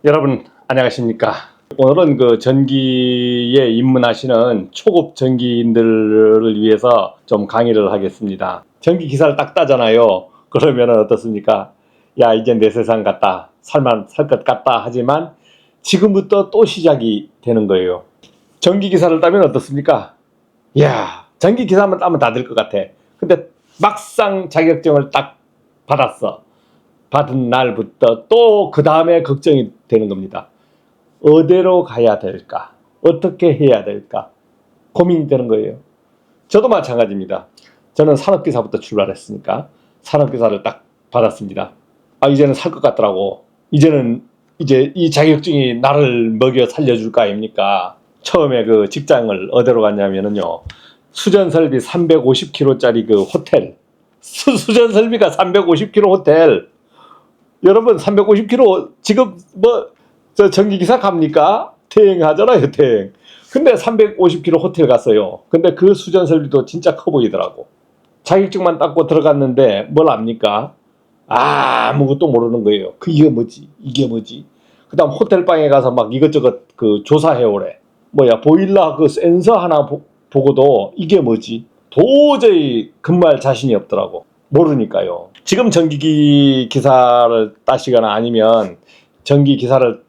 여러분 안녕하십니까? 오늘은 그 전기에 입문하시는 초급 전기인들을 위해서 좀 강의를 하겠습니다. 전기 기사를 딱 따잖아요. 그러면 어떻습니까? 야, 이제 내 세상 같다, 살 것 같다 하지만 지금부터 또 시작이 되는 거예요. 전기 기사를 따면 어떻습니까? 야, 전기 기사만 따면 다 될 것 같아. 근데 막상 자격증을 딱 받았어. 받은 날부터 또 그 다음에 걱정이 되는 겁니다. 어디로 가야 될까? 어떻게 해야 될까? 고민이 되는 거예요. 저도 마찬가지입니다. 저는 산업기사부터 출발했으니까 산업기사를 딱 받았습니다. 아, 이제는 살 것 같더라고. 이제 이 자격증이 나를 먹여 살려줄 거 아닙니까? 처음에 그 직장을 어디로 갔냐면요, 수전설비 350km짜리 그 호텔, 수전설비가 350km 호텔. 여러분 350km 지금 뭐 저 전기기사 갑니까? 퇴행하잖아요, 퇴행. 근데 350km 호텔 갔어요. 근데 그 수전설비도 진짜 커 보이더라고. 자격증만 땄고 들어갔는데 뭘 압니까? 아무것도 모르는 거예요. 이게 뭐지? 이게 뭐지? 그 다음 호텔방에 가서 막 이것저것 그 조사해오래. 뭐야, 보일러 그 센서 하나 보고도 이게 뭐지? 도저히 근무할 자신이 없더라고. 모르니까요. 지금 전기기 기사를 따시거나 아니면 전기 기사를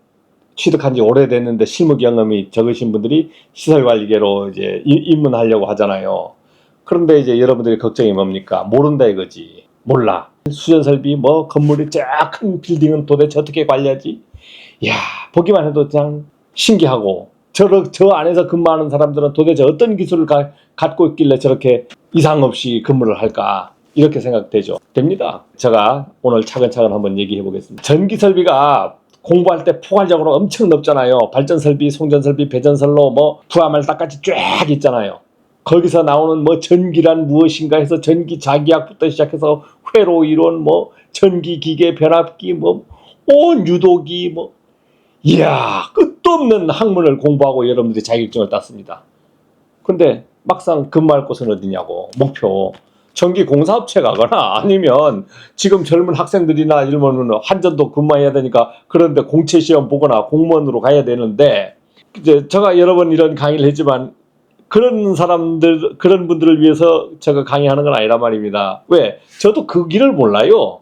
취득한 지 오래됐는데 실무 경험이 적으신 분들이 시설관리계로 이제 입문하려고 하잖아요. 그런데 이제 여러분들이 걱정이 뭡니까? 모른다 이거지. 몰라. 수전설비 뭐 건물이 쫙 큰 빌딩은 도대체 어떻게 관리하지? 이야, 보기만 해도 그냥 신기하고, 저 안에서 근무하는 사람들은 도대체 어떤 기술을 갖고 있길래 저렇게 이상 없이 근무를 할까? 이렇게 생각되죠. 됩니다. 제가 오늘 차근차근 한번 얘기해 보겠습니다. 전기 설비가 공부할 때 포괄적으로 엄청 넓잖아요. 발전설비, 송전설비, 배전선로, 뭐 부하말 딱까지 쫙 있잖아요. 거기서 나오는 뭐 전기란 무엇인가 해서 전기 자기학부터 시작해서 회로 이론, 뭐 전기 기계 변압기, 뭐 온 유도기, 뭐 이야, 끝도 없는 학문을 공부하고 여러분들이 자격증을 땄습니다. 근데 막상 근무할 곳은 어디냐고. 목표 전기 공사업체 가거나 아니면 지금 젊은 학생들이나 이러면 한전도 근무해야 되니까 그런데 공채 시험 보거나 공무원으로 가야 되는데, 이제 제가 여러 번 이런 강의를 했지만 그런 사람들, 그런 분들을 위해서 제가 강의하는 건 아니란 말입니다. 왜? 저도 그 길을 몰라요.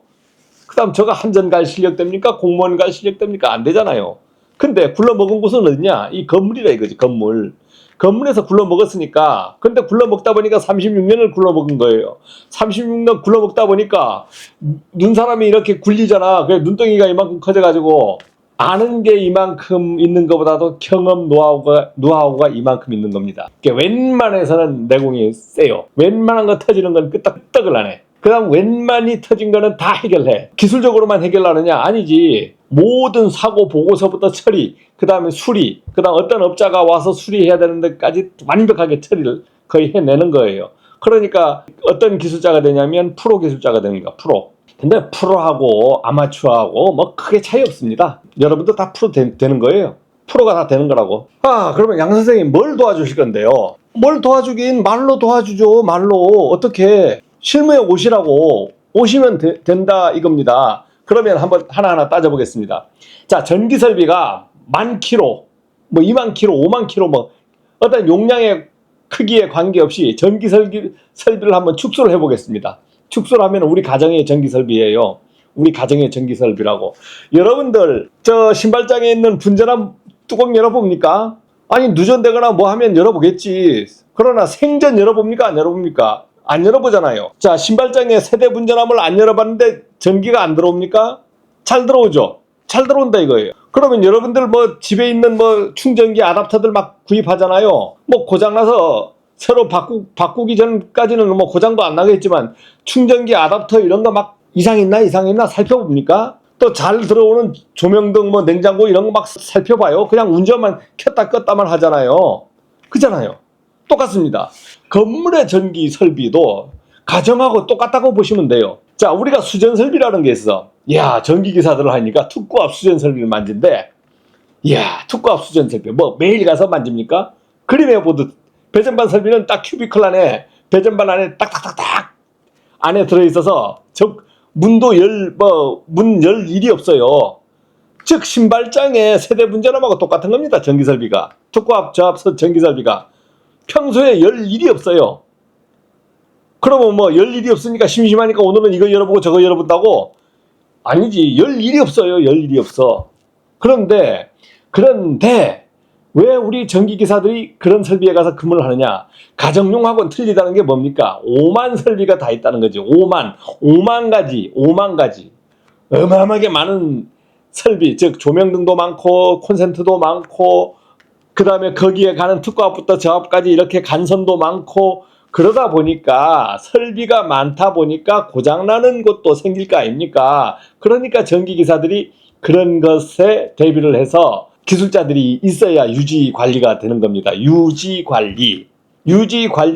그 다음 제가 한전 갈 실력 됩니까? 공무원 갈 실력 됩니까? 안 되잖아요. 근데 굴러먹은 곳은 어디냐? 이 건물이라 이거지, 건물. 건물에서 굴러먹었으니까. 근데 굴러먹다 보니까 36년을 굴러먹은 거예요. 36년 굴러먹다 보니까 눈사람이 이렇게 굴리잖아. 그래 눈덩이가 이만큼 커져가지고 아는 게 이만큼 있는 것보다도 경험, 노하우가 이만큼 있는 겁니다. 웬만해서는 내공이 세요. 웬만한 거 터지는 건 끄떡끄떡을 안 해. 그 다음 웬만히 터진 거는 다 해결해. 기술적으로만 해결하느냐? 아니지. 모든 사고 보고서부터 처리, 그 다음에 수리, 그 다음 어떤 업자가 와서 수리해야 되는 데까지 완벽하게 처리를 거의 해내는 거예요. 그러니까 어떤 기술자가 되냐면 프로 기술자가 되는 거야. 프로. 근데 프로하고 아마추어하고 뭐 크게 차이 없습니다. 여러분도 다 프로 되는 거예요. 프로가 다 되는 거라고. 그러면 양 선생님 뭘 도와주실 건데요? 뭘 도와주긴 말로 도와주죠. 말로. 어떻게 실무에 오시라고, 오시면 된다 이겁니다. 그러면 한번 하나하나 따져보겠습니다. 자, 전기 설비가 10,000kg, 뭐 20,000kg, 50,000kg, 뭐 어떤 용량의 크기에 관계없이 전기 설비를 한번 축소를 해보겠습니다. 축소를 하면 우리 가정의 전기 설비예요. 우리 가정의 전기 설비라고. 여러분들 저 신발장에 있는 분전함 뚜껑 열어봅니까? 아니, 누전되거나 뭐 하면 열어보겠지. 그러나 생전 열어봅니까? 안 열어봅니까? 안 열어보잖아요. 자, 신발장에 세대 분전함을 안 열어봤는데 전기가 안 들어옵니까? 잘 들어오죠. 잘 들어온다 이거예요. 그러면 여러분들 뭐 집에 있는 뭐 충전기 아답터들 막 구입하잖아요. 뭐 고장나서 새로 바꾸기 전까지는 뭐 고장도 안 나겠지만 충전기 아답터 이런 거 막 이상 있나 살펴봅니까? 또 잘 들어오는 조명등, 뭐 냉장고 이런 거 막 살펴봐요. 그냥 운전만 켰다 껐다만 하잖아요. 그잖아요. 똑같습니다. 건물의 전기 설비도 가정하고 똑같다고 보시면 돼요. 자, 우리가 수전 설비라는 게 있어. 이야, 전기 기사들을 하니까 특구압 수전 설비를 만진대. 이야, 특구압 수전 설비 뭐 매일 가서 만집니까? 그림에 보듯 배전반 설비는 딱 큐비클 안에, 배전반 안에 딱딱딱딱 안에 들어있어서 문도 문 열 일이 없어요. 즉 신발장의 세대 분전압하고 똑같은 겁니다. 전기설비가. 특고압, 저압, 전기설비가. 평소에 열 일이 없어요. 그러면 뭐 열 일이 없으니까 심심하니까 오늘은 이거 열어보고 저거 열어본다고? 아니지. 열 일이 없어요. 열 일이 없어. 그런데 왜 우리 전기기사들이 그런 설비에 가서 근무를 하느냐? 가정용하고는 틀리다는 게 뭡니까? 5만 설비가 다 있다는 거죠. 5만 가지. 어마어마하게 많은 설비, 즉 조명등도 많고 콘센트도 많고 그 다음에 거기에 가는 특고압부터 저압까지 이렇게 간선도 많고 그러다 보니까 설비가 많다 보니까 고장나는 것도 생길 거 아닙니까? 그러니까 전기기사들이 그런 것에 대비를 해서 기술자들이 있어야 유지 관리가 되는 겁니다. 유지 관리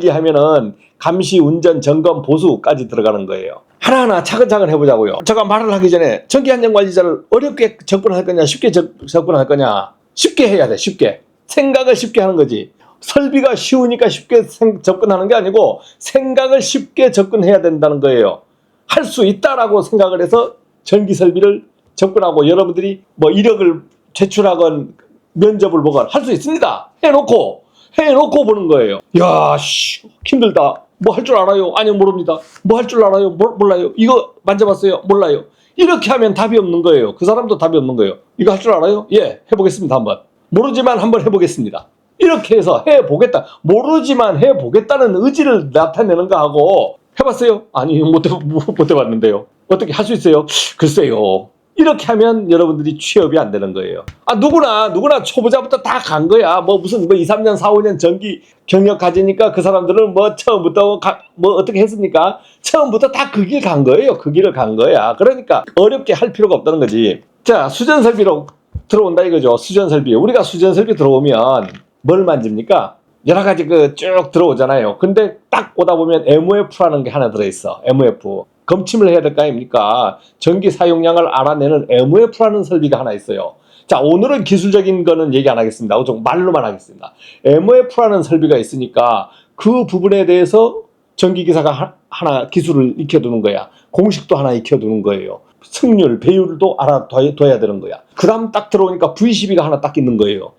하면은 감시, 운전, 점검, 보수까지 들어가는 거예요. 하나하나 차근차근 해보자고요. 제가 말을 하기 전에 전기안전관리자를 어렵게 접근할 거냐, 쉽게 접근할 거냐. 쉽게 해야 돼, 쉽게. 생각을 쉽게 하는 거지. 설비가 쉬우니까 쉽게 접근하는 게 아니고 생각을 쉽게 접근해야 된다는 거예요. 할 수 있다라고 생각을 해서 전기 설비를 접근하고 여러분들이 뭐 이력을 제출하건 면접을 보건 할 수 있습니다. 해놓고 보는 거예요. 야, 힘들다. 뭐 할 줄 알아요? 아니요, 모릅니다. 뭐 할 줄 알아요? 몰라요. 이거 만져봤어요? 몰라요. 이렇게 하면 답이 없는 거예요. 그 사람도 답이 없는 거예요. 이거 할 줄 알아요? 예, 해보겠습니다. 한번. 모르지만 한번 해보겠습니다. 이렇게 해서 해보겠다. 모르지만 해보겠다는 의지를 나타내는 거 하고 해봤어요? 아니, 못 해봤는데요. 어떻게 할 수 있어요? 글쎄요. 이렇게 하면 여러분들이 취업이 안 되는 거예요. 누구나 초보자부터 다 간 거야. 무슨 2, 3년, 4, 5년 전기 경력 가지니까 그 사람들은 처음부터 어떻게 했습니까? 처음부터 다 그 길 간 거예요. 그 길을 간 거야. 그러니까 어렵게 할 필요가 없다는 거지. 자, 수전설비로 들어온다 이거죠. 수전설비. 우리가 수전설비 들어오면 뭘 만집니까? 여러 가지 쭉 들어오잖아요. 근데 딱 오다 보면 MOF라는 게 하나 들어있어. MOF. 검침을 해야 될 거 아닙니까? 전기 사용량을 알아내는 MOF라는 설비가 하나 있어요. 자, 오늘은 기술적인 거는 얘기 안 하겠습니다. 말로만 하겠습니다. MOF라는 설비가 있으니까 그 부분에 대해서 전기기사가 하나 기술을 익혀두는 거야. 공식도 하나 익혀두는 거예요. 승률, 배율도 알아둬야 되는 거야. 그 다음 딱 들어오니까 V12가 하나 딱 있는 거예요.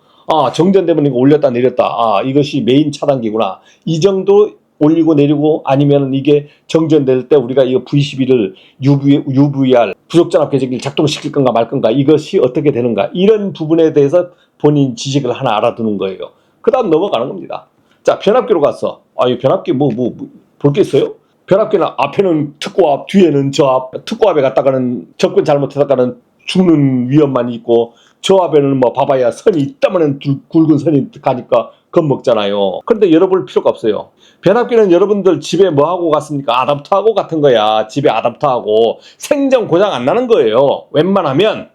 정전되면 이거 올렸다 내렸다. 이것이 메인 차단기구나. 이 정도 올리고 내리고 아니면 이게 정전될 때 우리가 이거 V12를 UVR 부속전압 계제기를 작동시킬 건가 말 건가 이것이 어떻게 되는가 이런 부분에 대해서 본인 지식을 하나 알아두는 거예요. 그 다음 넘어가는 겁니다. 자, 변압기로 갔어. 이 변압기 볼 게 있어요? 변압기는 앞에는 특고압, 뒤에는 저압. 특고압에 갔다가는 접근 잘못하다가는 죽는 위험만 있고 저압에는 봐봐야 선이 있다면 굵은 선이 가니까 겁먹잖아요. 그런데 열어볼 필요가 없어요. 변압기는 여러분들 집에 뭐 하고 갔습니까? 아답터하고 같은 거야. 집에 아답터하고 생전 고장 안 나는 거예요. 웬만하면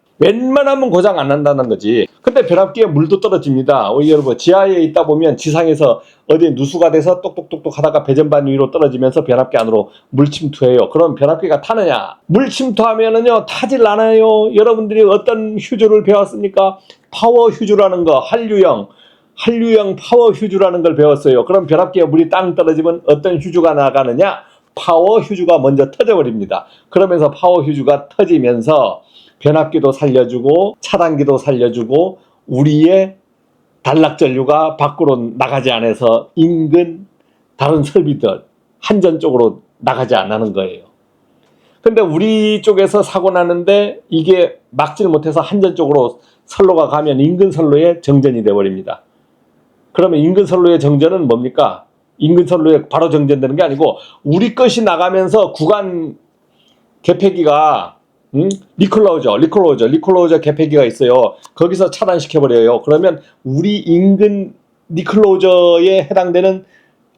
고장 안 난다는 거지. 근데 변압기에 물도 떨어집니다. 여러분 지하에 있다 보면 지상에서 어디 누수가 돼서 똑똑똑똑 하다가 배전반 위로 떨어지면서 변압기 안으로 물 침투해요. 그럼 변압기가 타느냐? 물 침투하면은요 타질 않아요. 여러분들이 어떤 휴즈를 배웠습니까? 파워 휴즈라는 거, 한류형 파워 휴즈라는 걸 배웠어요. 그럼 변압기에 물이 땅 떨어지면 어떤 휴즈가 나가느냐? 파워 휴즈가 먼저 터져버립니다. 그러면서 파워 휴즈가 터지면서 변압기도 살려주고 차단기도 살려주고 우리의 단락전류가 밖으로 나가지 않아서 인근 다른 설비들 한전 쪽으로 나가지 않는 거예요. 근데 우리 쪽에서 사고 나는데 이게 막지를 못해서 한전 쪽으로 선로가 가면 인근 선로에 정전이 돼버립니다. 그러면 인근 선로의 정전은 뭡니까? 인근 선로에 바로 정전되는 게 아니고 우리 것이 나가면서 구간 개폐기가 리클로저 개폐기가 있어요. 거기서 차단시켜버려요. 그러면 우리 인근 리클로저에 해당되는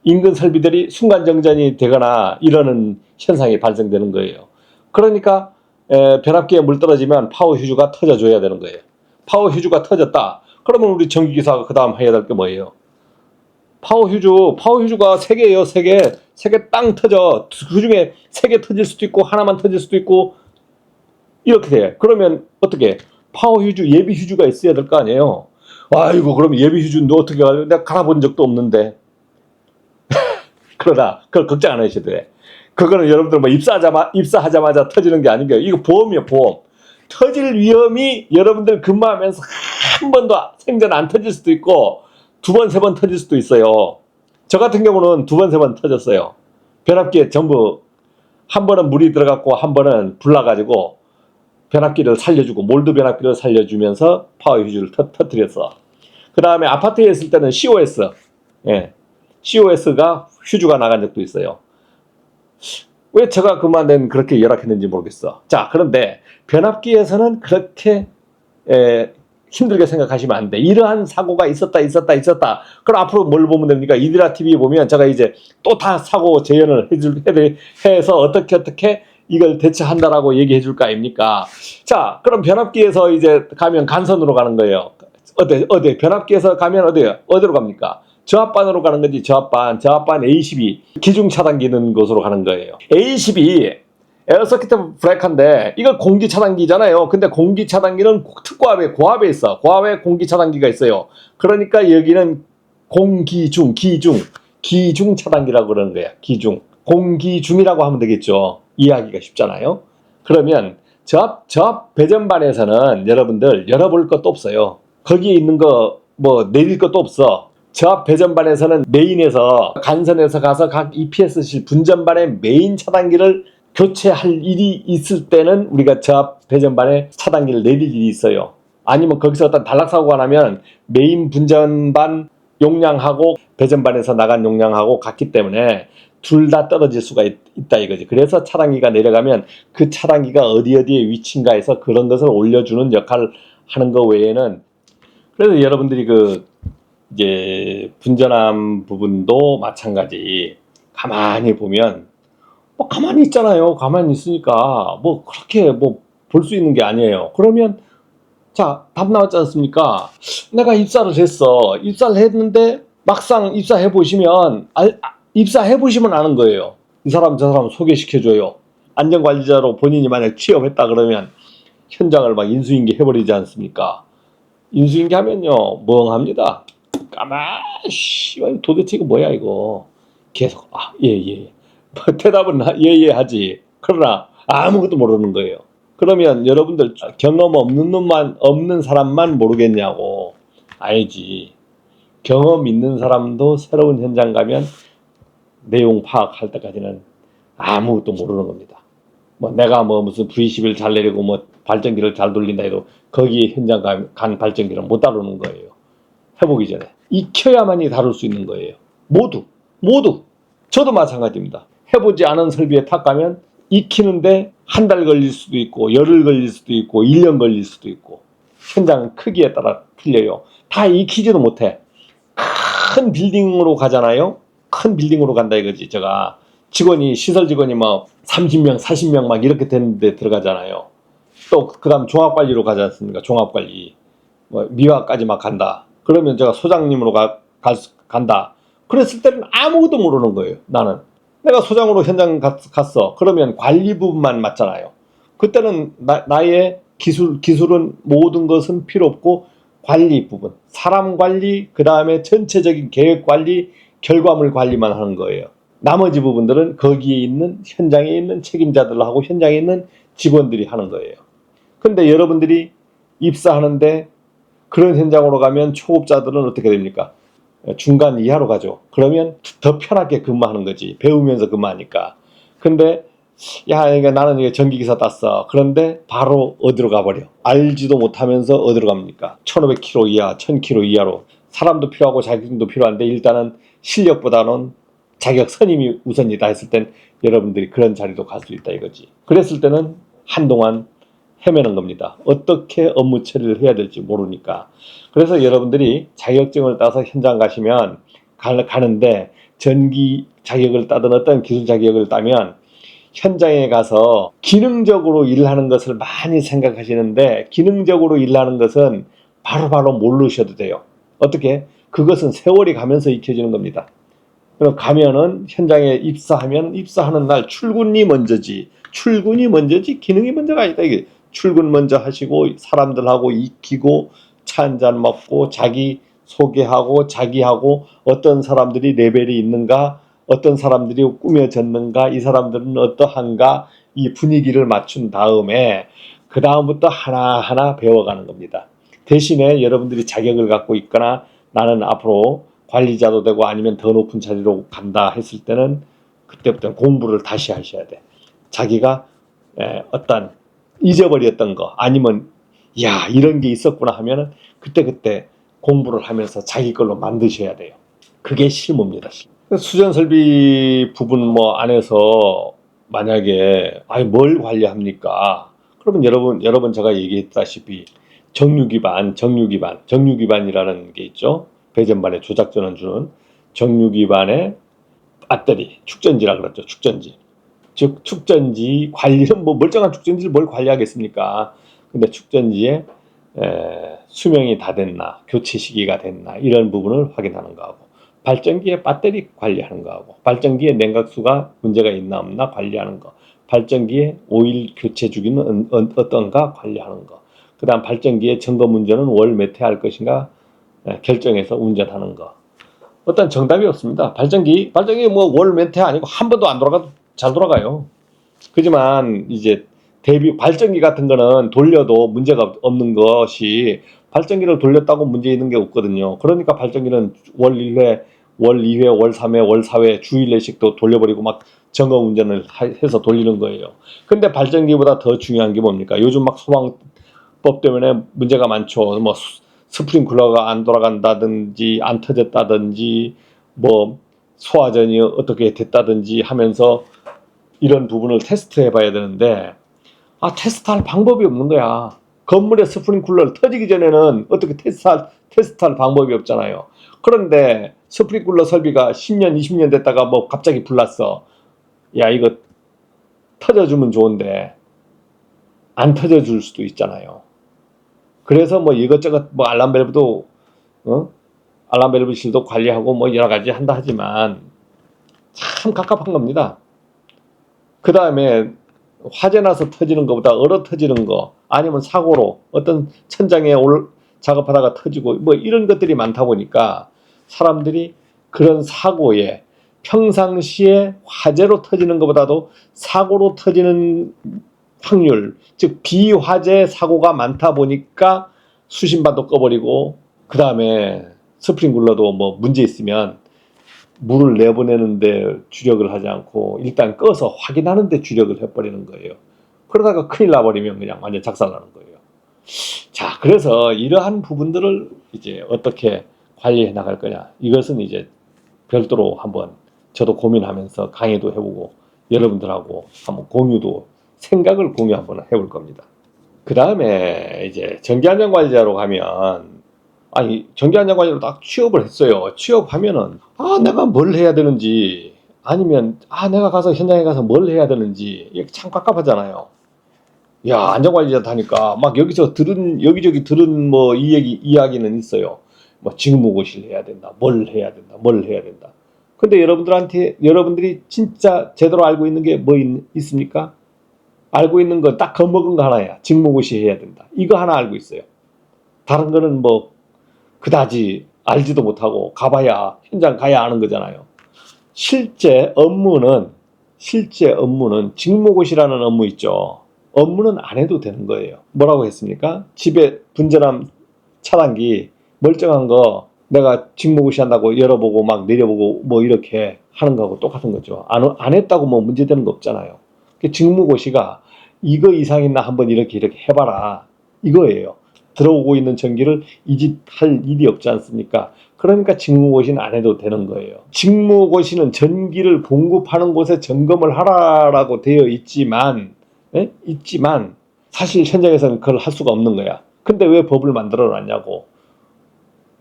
인근 설비들이 순간정전이 되거나 이러는 현상이 발생되는 거예요. 그러니까 변압기에 물 떨어지면 파워 휴즈가 터져줘야 되는 거예요. 파워 휴즈가 터졌다. 그러면 우리 전기기사가 그 다음 해야 될 게 뭐예요? 파워 휴즈가 3개예요. 3개 땅 터져. 그 중에 3개 터질 수도 있고 하나만 터질 수도 있고 이렇게 돼. 그러면 어떻게? 파워 휴즈, 예비 휴즈가 있어야 될 거 아니에요. 아이고, 그럼 예비 휴즈는 어떻게 하려? 내가 갈아본 적도 없는데. 그러나 그걸 걱정 안 하셔도 돼. 그거는 여러분들 입사하자마자 터지는 게 아닌 거예요. 이거 보험이에요, 보험. 터질 위험이 여러분들 근무하면서 한 번도 생전 안 터질 수도 있고 두 번, 세 번 터질 수도 있어요. 저 같은 경우는 두 번, 세 번 터졌어요. 변압기에 전부 한 번은 물이 들어갔고 한 번은 불 나가지고 변압기를 살려주고 몰드 변압기를 살려주면서 파워 휴즈를 터뜨렸어. 그 다음에 아파트에 있을 때는 COS, COS가 휴즈가 나간 적도 있어요. 왜 제가 그만둔 그렇게 열악했는지 모르겠어. 자, 그런데 변압기에서는 그렇게 힘들게 생각하시면 안 돼. 이러한 사고가 있었다. 그럼 앞으로 뭘 보면 됩니까? 이디라 TV 보면 제가 이제 또 다 사고 재현을 해서 어떻게 이걸 대처한다라고 얘기해 줄 거 아닙니까? 자, 그럼 변압기에서 이제 가면 간선으로 가는 거예요. 어디 변압기에서 가면 어디로 갑니까? 저압반으로 가는 건지 저압반 A12 기중 차단기는 곳으로 가는 거예요. A12 에어서킷 브레이커인데 이거 공기 차단기잖아요. 근데 공기 차단기는 특고압에 고압에 있어. 고압에 공기 차단기가 있어요. 그러니까 여기는 기중 차단기라고 그러는 거야. 기중. 공기중이라고 하면 되겠죠. 이해하기가 쉽잖아요. 그러면 저압 배전반에서는 여러분들 열어볼 것도 없어요. 거기에 있는 거 뭐 내릴 것도 없어. 저압 배전반에서는 메인에서 간선에서 가서 각 EPS실 분전반의 메인 차단기를 교체할 일이 있을 때는 우리가 저압 배전반에 차단기를 내릴 일이 있어요. 아니면 거기서 어떤 단락사고가 나면 메인 분전반 용량하고 배전반에서 나간 용량하고 같기 때문에 둘 다 떨어질 수가 있다 이거지. 그래서 차단기가 내려가면 그 차단기가 어디에 위치인가 해서 그런 것을 올려주는 역할을 하는 거 외에는, 그래서 여러분들이 이제 분전함 부분도 마찬가지. 가만히 보면 가만히 있잖아요. 가만히 있으니까 그렇게 볼 수 있는 게 아니에요. 그러면 자, 답 나왔지 않습니까? 내가 입사를 했어. 입사를 했는데 막상 입사해 보시면 아는 거예요. 이 사람 저 사람 소개시켜줘요. 안전관리자로 본인이 만약 취업했다 그러면 현장을 막 인수인계 해버리지 않습니까? 인수인계 하면요 멍합니다. 까마씨 도대체 이거 뭐야 이거. 계속 예. 대답은 예 하지. 그러나 아무것도 모르는 거예요. 그러면 여러분들 경험 없는 사람만 모르겠냐고. 아니지. 경험 있는 사람도 새로운 현장 가면 내용 파악할 때까지는 아무것도 모르는 겁니다. 내가 무슨 V10을 잘 내리고 발전기를 잘 돌린다 해도 거기 현장 간 발전기를 못 다루는 거예요. 해보기 전에 익혀야만이 다룰 수 있는 거예요. 모두 저도 마찬가지입니다. 해보지 않은 설비에 탁 가면 익히는데 한 달 걸릴 수도 있고 열흘 걸릴 수도 있고 1년 걸릴 수도 있고 현장 크기에 따라 틀려요. 다 익히지도 못해. 큰 빌딩으로 가잖아요. 큰 빌딩으로 간다 이거지. 제가 시설 직원이 30명 40명 막 이렇게 되는데 들어가잖아요. 또 그 다음 종합관리로 가지 않습니까? 종합관리 미화까지 막 간다. 그러면 제가 소장님으로 간다. 그랬을 때는 아무것도 모르는 거예요. 나는 내가 소장으로 현장 갔어. 그러면 관리 부분만 맞잖아요. 그때는 나의 기술은 모든 것은 필요 없고 관리 부분, 사람 관리, 그 다음에 전체적인 계획 관리, 결과물 관리만 하는 거예요. 나머지 부분들은 거기에 있는 현장에 있는 책임자들하고 현장에 있는 직원들이 하는 거예요. 근데 여러분들이 입사하는데 그런 현장으로 가면 초급자들은 어떻게 됩니까? 중간 이하로 가죠. 그러면 더 편하게 근무하는 거지. 배우면서 근무하니까. 근데 그러니까 나는 전기기사 땄어. 그런데 바로 어디로 가버려. 알지도 못하면서 어디로 갑니까? 1500km 이하, 1000km 이하로. 사람도 필요하고 자격증도 필요한데 일단은 실력보다는 자격 선임이 우선이다 했을 땐 여러분들이 그런 자리도 갈 수 있다 이거지. 그랬을 때는 한동안 헤매는 겁니다. 어떻게 업무 처리를 해야 될지 모르니까. 그래서 여러분들이 자격증을 따서 현장 가시면 가는데 전기 자격을 따든 어떤 기술 자격을 따면 현장에 가서 기능적으로 일하는 것을 많이 생각하시는데 기능적으로 일하는 것은 바로바로 모르셔도 돼요. 어떻게? 그것은 세월이 가면서 익혀지는 겁니다. 그럼 가면은 현장에 입사하는 날 출근이 먼저지 기능이 먼저가 아니다. 이게 출근 먼저 하시고 사람들하고 익히고 차 한잔 먹고 자기 소개하고 자기하고 어떤 사람들이 레벨이 있는가, 어떤 사람들이 꾸며졌는가, 이 사람들은 어떠한가, 이 분위기를 맞춘 다음에 그 다음부터 하나하나 배워가는 겁니다. 대신에 여러분들이 자격을 갖고 있거나 나는 앞으로 관리자도 되고 아니면 더 높은 자리로 간다 했을 때는 그때부터 공부를 다시 하셔야 돼. 자기가 어떤 잊어버렸던 거 아니면 야 이런 게 있었구나 하면은 그때 공부를 하면서 자기 걸로 만드셔야 돼요. 그게 실무입니다. 수전 설비 부분 뭐 안에서 만약에 뭘 관리합니까? 그러면 여러분 제가 얘기했다시피 정유기반이라는 게 있죠. 배전반에 조작전원 주는 정유기반의 배터리, 축전지라 그러죠. 축전지. 즉 축전지 관리는 뭐 멀쩡한 축전지를 뭘 관리하겠습니까? 근데 축전지에 수명이 다 됐나, 교체 시기가 됐나 이런 부분을 확인하는 거하고 발전기의 배터리 관리하는 거하고 발전기의 냉각수가 문제가 있나 없나 관리하는 거, 발전기의 오일 교체 주기는 어떤가 관리하는 거, 그 다음 발전기의 점검 운전은 월 몇 회 할 것인가 결정해서 운전하는 거. 어떤 정답이 없습니다. 발전기 뭐 월 몇 회 아니고 한 번도 안 돌아가도 잘 돌아가요. 그지만 이제 발전기 같은 거는 돌려도 문제가 없는 것이 발전기를 돌렸다고 문제 있는 게 없거든요. 그러니까 발전기는 월 1회, 월 2회, 월 3회, 월 4회 주일 내식도 돌려버리고 막 점검 운전을 해서 돌리는 거예요. 근데 발전기보다 더 중요한 게 뭡니까? 요즘 막 소방법 때문에 문제가 많죠. 뭐 스프링클러가 안 돌아간다든지 안 터졌다든지 뭐 소화전이 어떻게 됐다든지 하면서 이런 부분을 테스트해 봐야 되는데 테스트할 방법이 없는 거야. 건물의 스프링클러를 터지기 전에는 어떻게 테스트할 방법이 없잖아요. 그런데 스프링클러 설비가 10년, 20년 됐다가 뭐 갑자기 불났어. 야, 이거 터져주면 좋은데 안 터져줄 수도 있잖아요. 그래서 뭐 이것저것 뭐 알람밸브도 알람밸브실도 관리하고 뭐 여러 가지 한다 하지만 참 갑갑한 겁니다. 그 다음에 화재 나서 터지는 것보다 얼어 터지는 거 아니면 사고로 어떤 천장에 작업하다가 터지고 뭐 이런 것들이 많다 보니까 사람들이 그런 사고에 평상시에 화재로 터지는 것보다도 사고로 터지는 확률, 즉 비화재 사고가 많다 보니까 수신반도 꺼버리고 그 다음에 스프링클러도 뭐 문제 있으면 물을 내보내는데 주력을 하지 않고 일단 꺼서 확인하는데 주력을 해버리는 거예요. 그러다가 큰일 나버리면 그냥 완전 작살나는 거예요. 자, 그래서 이러한 부분들을 이제 어떻게 관리해 나갈 거냐. 이것은 이제 별도로 한번 저도 고민하면서 강의도 해보고 여러분들하고 한번 생각을 공유 한번 해볼 겁니다. 그 다음에 이제 전기안전관리자로 가면 전기안전관리자로 딱 취업을 했어요. 취업하면은 내가 뭘 해야 되는지 아니면 내가 가서 현장에 가서 뭘 해야 되는지 이게 참 깝깝하잖아요. 야, 안전관리자 다니까 막 여기저기 들은 뭐 이야기는 있어요. 뭐 직무고시를 해야 된다, 뭘 해야 된다. 근데 여러분들이 진짜 제대로 알고 있는 게 뭐 있습니까? 알고 있는 건 딱 겁먹은 거 하나야. 직무고시 해야 된다. 이거 하나 알고 있어요. 다른 거는 뭐 그다지 알지도 못하고 현장 가야 아는 거잖아요. 실제 업무는 직무고시라는 업무 있죠. 업무는 안 해도 되는 거예요. 뭐라고 했습니까? 집에 분전함 차단기 멀쩡한 거 내가 직무고시 한다고 열어보고 막 내려보고 뭐 이렇게 하는 거하고 똑같은 거죠. 안 했다고 뭐 문제되는 거 없잖아요. 직무고시가 이거 이상 있나 한번 이렇게 해봐라 이거예요. 들어오고 있는 전기를 이 짓 할 일이 없지 않습니까? 그러니까 직무고시는 안 해도 되는 거예요. 직무고시는 전기를 공급하는 곳에 점검을 하라라고 되어 있지만 사실 현장에서는 그걸 할 수가 없는 거야. 근데 왜 법을 만들어 놨냐고.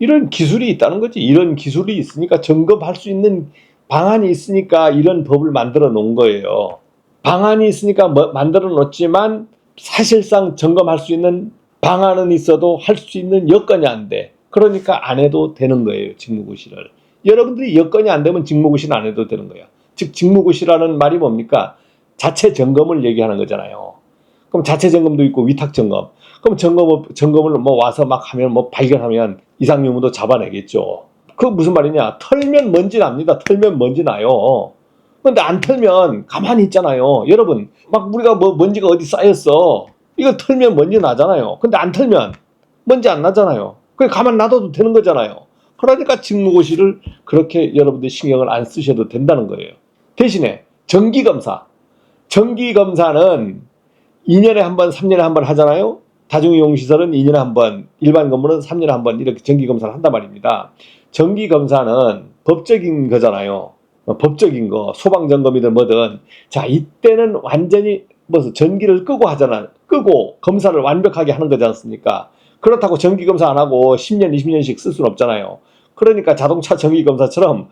이런 기술이 있다는 거지. 이런 기술이 있으니까 점검할 수 있는 방안이 있으니까 이런 법을 만들어 놓은 거예요. 방안이 있으니까 만들어 놓지만 사실상 점검할 수 있는 방안은 있어도 할 수 있는 여건이 안 돼. 그러니까 안 해도 되는 거예요. 직무고시를. 여러분들이 여건이 안 되면 직무고시는 안 해도 되는 거야. 즉 직무고시라는 말이 뭡니까? 자체 점검을 얘기하는 거잖아요. 그럼 자체 점검도 있고 위탁 점검. 그럼 점검을 뭐 와서 막 하면 뭐 발견하면 이상 유무도 잡아내겠죠. 그거 무슨 말이냐? 털면 먼지 납니다. 털면 먼지 나요. 근데 안 털면 가만히 있잖아요. 여러분, 막 우리가 뭐 먼지가 어디 쌓였어. 이거 털면 먼지 나잖아요. 근데 안 털면 먼지 안 나잖아요. 그냥 가만 놔둬도 되는 거잖아요. 그러니까 직무고시를 그렇게 여러분들 신경을 안 쓰셔도 된다는 거예요. 대신에 정기검사. 정기검사는 2년에 한 번, 3년에 한 번 하잖아요. 다중이용시설은 2년에 한 번, 일반 건물은 3년에 한 번 이렇게 정기검사를 한단 말입니다. 정기검사는 법적인 거잖아요. 법적인 거, 소방점검이든 뭐든. 자, 이때는 완전히 무슨 전기를 끄고 하잖아. 끄고 검사를 완벽하게 하는 거지 않습니까? 그렇다고 정기검사 안 하고 10년, 20년씩 쓸 수는 없잖아요. 그러니까 자동차 정기검사처럼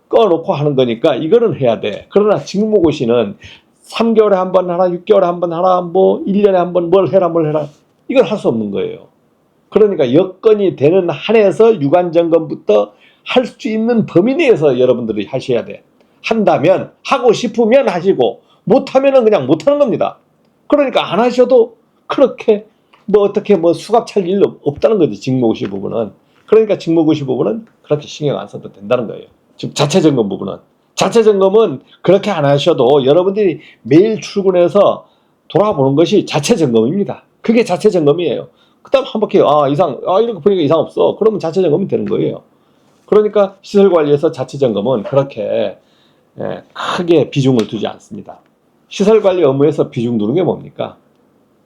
꺼놓고 하는 거니까 이거는 해야 돼. 그러나 직무고시는 3개월에 한 번 하라, 6개월에 한 번 하라, 뭐 1년에 한 번 뭘 해라, 뭘 해라. 이걸 할 수 없는 거예요. 그러니까 여건이 되는 한에서 유관점검부터 할 수 있는 범위 내에서 여러분들이 하셔야 돼. 한다면, 하고 싶으면 하시고, 못하면은 그냥 못하는 겁니다. 그러니까 안 하셔도 그렇게 뭐 어떻게 뭐 수갑 찰 일 없다는 거지, 직무고시 부분은. 그러니까 직무고시 부분은 그렇게 신경 안 써도 된다는 거예요. 즉, 자체점검 부분은. 자체점검은 그렇게 안 하셔도 여러분들이 매일 출근해서 돌아보는 것이 자체점검입니다. 그게 자체점검이에요. 그 다음 한 바퀴, 이렇게 보니까 이상 없어. 그러면 자체점검이 되는 거예요. 그러니까 시설관리에서 자체점검은 그렇게 크게 비중을 두지 않습니다. 시설관리 업무에서 비중 두는 게 뭡니까?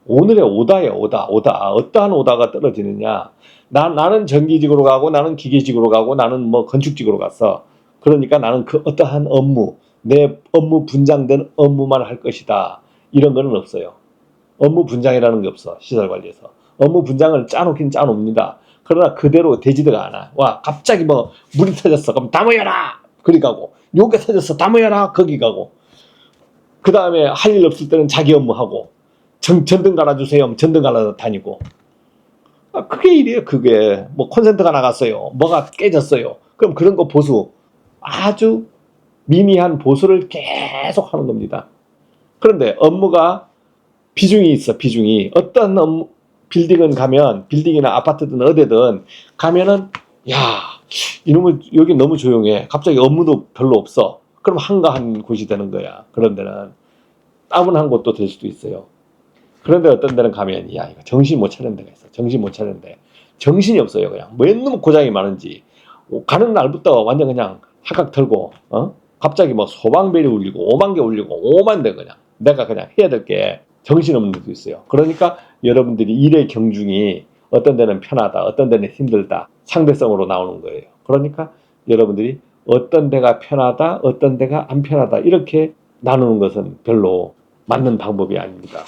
오늘의 오다예요. 오다. 어떠한 오다가 떨어지느냐. 나는 전기직으로 가고 나는 기계직으로 가고 나는 뭐 건축직으로 갔어. 그러니까 나는 그 어떠한 업무, 내 업무 분장된 업무만 할 것이다. 이런 거는 없어요. 업무 분장이라는 게 없어. 시설관리에서. 업무 분장을 짜놓긴 짜놓습니다. 그러나 그대로 되지가 않아. 와, 갑자기 뭐 물이 터졌어. 그럼 다 모여라! 그리 가고. 요게 터졌어. 다 모여라! 거기 가고. 그 다음에 할 일 없을 때는 자기 업무하고. 전등 갈아주세요. 전등 갈아 다니고. 그게 일이에요. 그게. 뭐 콘센트가 나갔어요. 뭐가 깨졌어요. 그럼 그런 거 보수. 아주 미미한 보수를 계속 하는 겁니다. 그런데 업무가 비중이 있어. 비중이. 어떤 업무, 빌딩은 가면, 빌딩이나 아파트든 어디든 가면은, 야, 이놈은 여기 너무 조용해. 갑자기 업무도 별로 없어. 그럼 한가한 곳이 되는 거야. 그런 데는. 따분한 곳도 될 수도 있어요. 그런데 어떤 데는 가면, 야, 이거 정신 못 차리는 데가 있어. 정신 못 차리는데. 정신이 없어요. 그냥. 뭐 고장이 많은지. 가는 날부터 완전 그냥 하각 털고, 갑자기 뭐 소방벨이 울리고, 5만 개 울리고, 5만 대 그냥. 내가 그냥 해야 될 게 정신없는 데도 있어요. 그러니까 여러분들이 일의 경중이 어떤 데는 편하다, 어떤 데는 힘들다, 상대성으로 나오는 거예요. 그러니까 여러분들이 어떤 데가 편하다, 어떤 데가 안 편하다, 이렇게 나누는 것은 별로 맞는 방법이 아닙니다.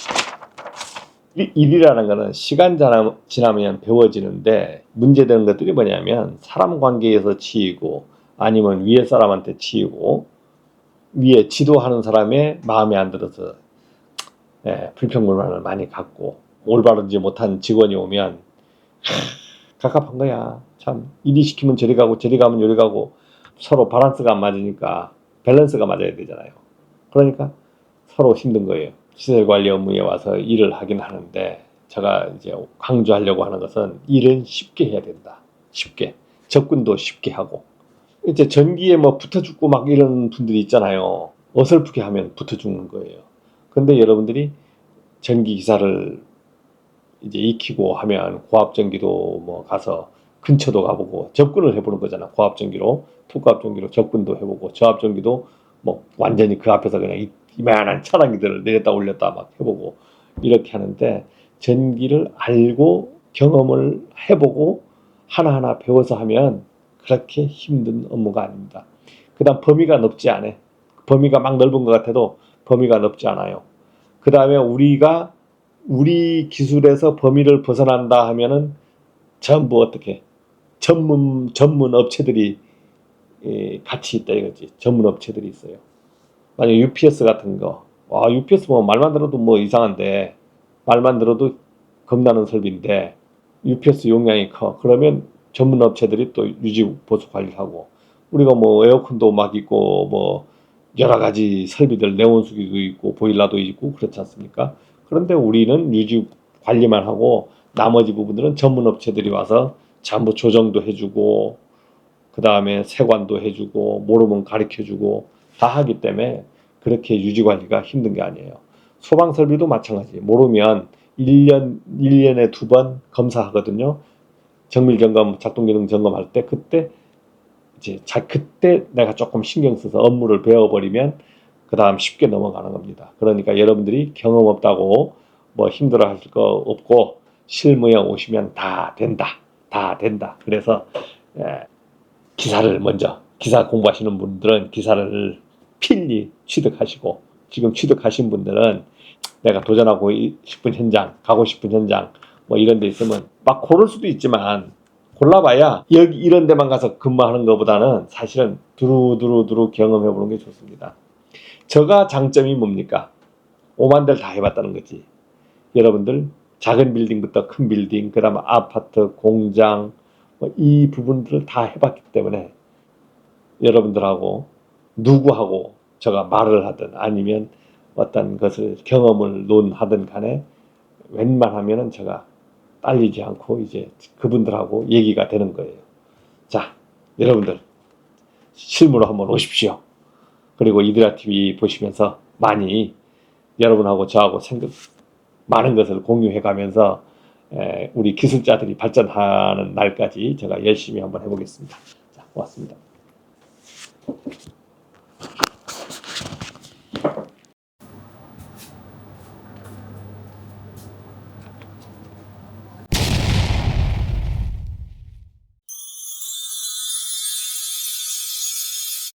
일이라는 것은 시간 지나면 배워지는데 문제되는 것들이 뭐냐면 사람 관계에서 치이고 아니면 위에 사람한테 치이고 위에 지도하는 사람의 마음에 안 들어서 불평불만을 많이 갖고 올바르지 못한 직원이 오면 갑갑한 거야. 참 이리 시키면 저리 가고 저리 가면 요리 가고 서로 밸런스가 안 맞으니까 밸런스가 맞아야 되잖아요. 그러니까 서로 힘든 거예요. 시설관리 업무에 와서 일을 하긴 하는데 제가 이제 강조하려고 하는 것은 일은 쉽게 해야 된다. 쉽게. 접근도 쉽게 하고. 이제 전기에 뭐 붙어 죽고 막 이런 분들이 있잖아요. 어설프게 하면 붙어 죽는 거예요. 근데 여러분들이 전기 기사를 이제 익히고 하면 고압전기도 뭐 가서 근처도 가보고 접근을 해보는 거잖아. 고압전기로, 투고압전기로 접근도 해보고 저압전기도 뭐 완전히 그 앞에서 그냥 이만한 차단기들을 내렸다 올렸다 막 해보고 이렇게 하는데 전기를 알고 경험을 해보고 하나하나 배워서 하면 그렇게 힘든 업무가 아닙니다. 그 다음 범위가 넓지 않아. 범위가 막 넓은 것 같아도 범위가 넓지 않아요. 그 다음에 우리 기술에서 범위를 벗어난다 하면은 전부 어떻게 전문 업체들이 같이 있다 이거지. 전문 업체들이 있어요. 만약 UPS 같은 거, UPS 뭐 말만 들어도 뭐 이상한데 말만 들어도 겁나는 설비인데 UPS 용량이 커. 그러면 전문 업체들이 또 유지 보수 관리를 하고 우리가 뭐 에어컨도 막 있고 뭐 여러 가지 설비들 내온수기도 있고 보일러도 있고 그렇지 않습니까? 그런데 우리는 유지 관리만 하고 나머지 부분들은 전문 업체들이 와서 전부 조정도 해주고 그 다음에 세관도 해주고 모르면 가르쳐주고 다 하기 때문에 그렇게 유지 관리가 힘든 게 아니에요. 소방 설비도 마찬가지. 모르면 1년에 2번 검사하거든요. 정밀 점검, 작동 기능 점검할 때 그때 그때 내가 조금 신경 써서 업무를 배워버리면 그 다음 쉽게 넘어가는 겁니다. 그러니까 여러분들이 경험 없다고 뭐 힘들어 하실 거 없고 실무에 오시면 다 된다. 다 된다. 그래서 기사를 먼저, 기사 공부하시는 분들은 기사를 필히 취득하시고, 지금 취득하신 분들은 내가 도전하고 싶은 현장, 가고 싶은 현장 뭐 이런 데 있으면 막 고를 수도 있지만 골라봐야 여기 이런 데만 가서 근무하는 것보다는 사실은 두루두루 경험해 보는 게 좋습니다. 저가 장점이 뭡니까? 오만 대를 다 해봤다는 거지. 여러분들 작은 빌딩부터 큰 빌딩, 그 다음 아파트, 공장 이 부분들을 다 해봤기 때문에 여러분들하고 누구하고 제가 말을 하든 아니면 어떤 것을 경험을 논하든 간에 웬만하면은 제가 딸리지 않고 이제 그분들하고 얘기가 되는 거예요. 자, 여러분들 실무로 한번 오십시오. 그리고 이드라 TV 보시면서 많이 여러분하고 저하고 많은 것을 공유해 가면서 우리 기술자들이 발전하는 날까지 제가 열심히 한번 해보겠습니다. 자, 고맙습니다.